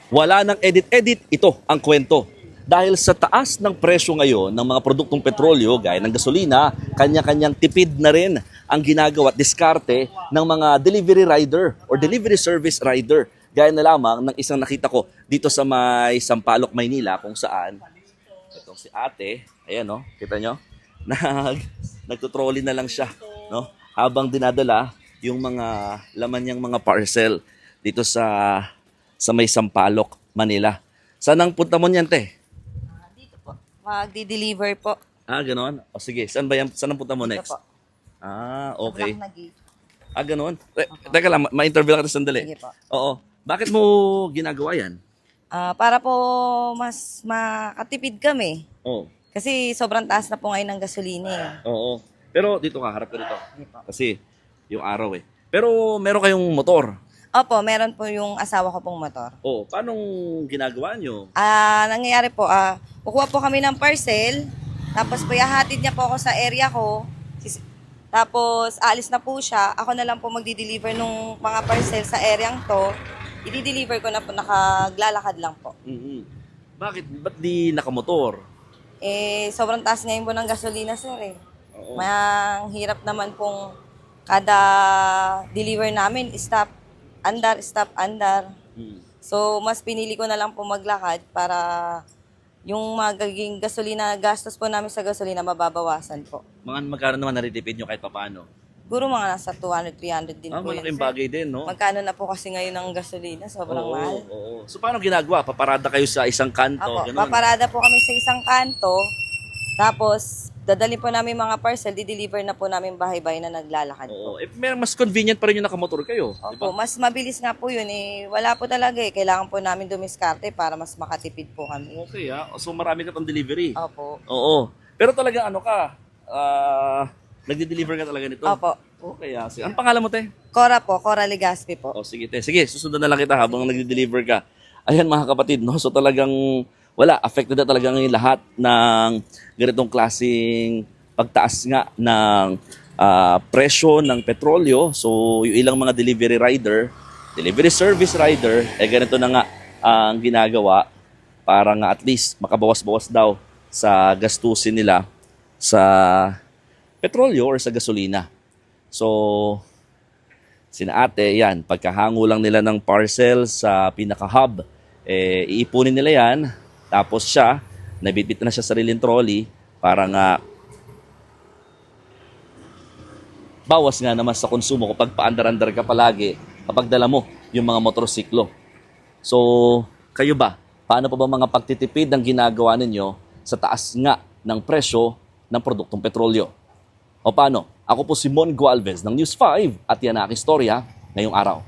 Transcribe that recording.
Wala nang edit-edit, ito ang kwento. Dahil sa taas ng presyo ngayon ng mga produktong petrolyo, gaya ng gasolina, kanya-kanyang tipid na rin ang ginagawa at diskarte ng mga delivery rider or delivery service rider. Gaya na lamang ng isang nakita ko dito sa may Sampaloc, Maynila, kung saan itong si ate, ayan no, kita nyo, nagtutrolley na lang siya, no, habang dinadala yung mga laman niyang mga parcel dito sa may Sampaloc, Manila. Saan ang punta mo niyan, te? Dito po. Magdi-deliver po. Ah, ganon. O sige, saan ba yan? Saan ang punta mo Dito next? po. Ah, okay. Black na gate. Ah, ganon. Teka lang, ma-interview lang kita sandali. Sige po. Oo. Bakit mo ginagawa yan? Para po mas makatipid kami. Oo. Kasi sobrang taas na po ngayon ng gasolina eh. Oo. Pero dito ka, harap ka dito. Sige po. Kasi yung araw eh. Pero meron kayong motor. Opo, meron po yung asawa ko pong motor. Oo. Paano ginagawa nyo? Nangyayari po, kukuha po kami ng parcel, tapos po ihahatid niya po ako sa area ko, tapos aalis na po siya, ako na lang po magdi-deliver nung mga parcel sa areang to, i-deliver ko na po, nakaglalakad lang po. Mhm. Bakit? Ba't di nakamotor? Sobrang taas ngayon po ng gasolina, sir eh. Oo. Ang hirap naman pong kada deliver namin, stop, andar. Hmm. So, mas pinili ko na lang po maglakad para yung magiging gasolina, gastos po namin sa gasolina, mababawasan po. Magkano naman naritipid nyo kahit papaano? Siguro mga nasa 200, 300 din Ah, po yun, malaking sir. bagay din, no? Magkano na po kasi ngayon ang gasolina, sobrang Oo, mahal. oo. So, paano ginagawa? Paparada kayo sa isang kanto? Apo, Ganun? paparada po kami sa isang kanto, tapos dadali po namin mga parcel, di-deliver na po namin bahay-bahay na naglalakad po. Oo. Mas convenient pa rin yung nakamotor kayo. Di Opo, ba? mas mabilis nga po yun eh. Wala po talaga eh. Kailangan po namin dumiskarte para mas makatipid po kami. Okay, ah. So, marami ka pang delivery. Opo. Oo. Pero talaga ano ka? Nagde-deliver ka talaga nito? Opo. Okay, ah. Sige. Anong pangalan mo, te? Cora po, Cora Legaspi po. O, sige, te. Sige, susundan na lang kita habang nagde-deliver ka. Ayan, mga kapatid, no? So, talagang wala. Affected na talaga ngayon lahat ng ganitong klaseng pagtaas nga ng presyo ng petrolyo. So, yung ilang mga delivery rider, delivery service rider, ganito na nga ang ginagawa para nga at least makabawas-bawas daw sa gastusin nila sa petrolyo or sa gasolina. So, sina ate, yan, pagkahango lang nila ng parcel sa pinaka-hub, iipunin nila yan, tapos siya, nabitbit na siya sa sariling trolley para nga bawas nga naman sa konsumo kapag paandar-andar ka palagi kapag dala mo yung mga motorsiklo. So, kayo ba? Paano pa ba mga pagtitipid ang ginagawa ninyo sa taas nga ng presyo ng produktong petrolyo? O paano? Ako po si Mon Gualvez ng News 5 at yan ang aking istorya ngayong araw.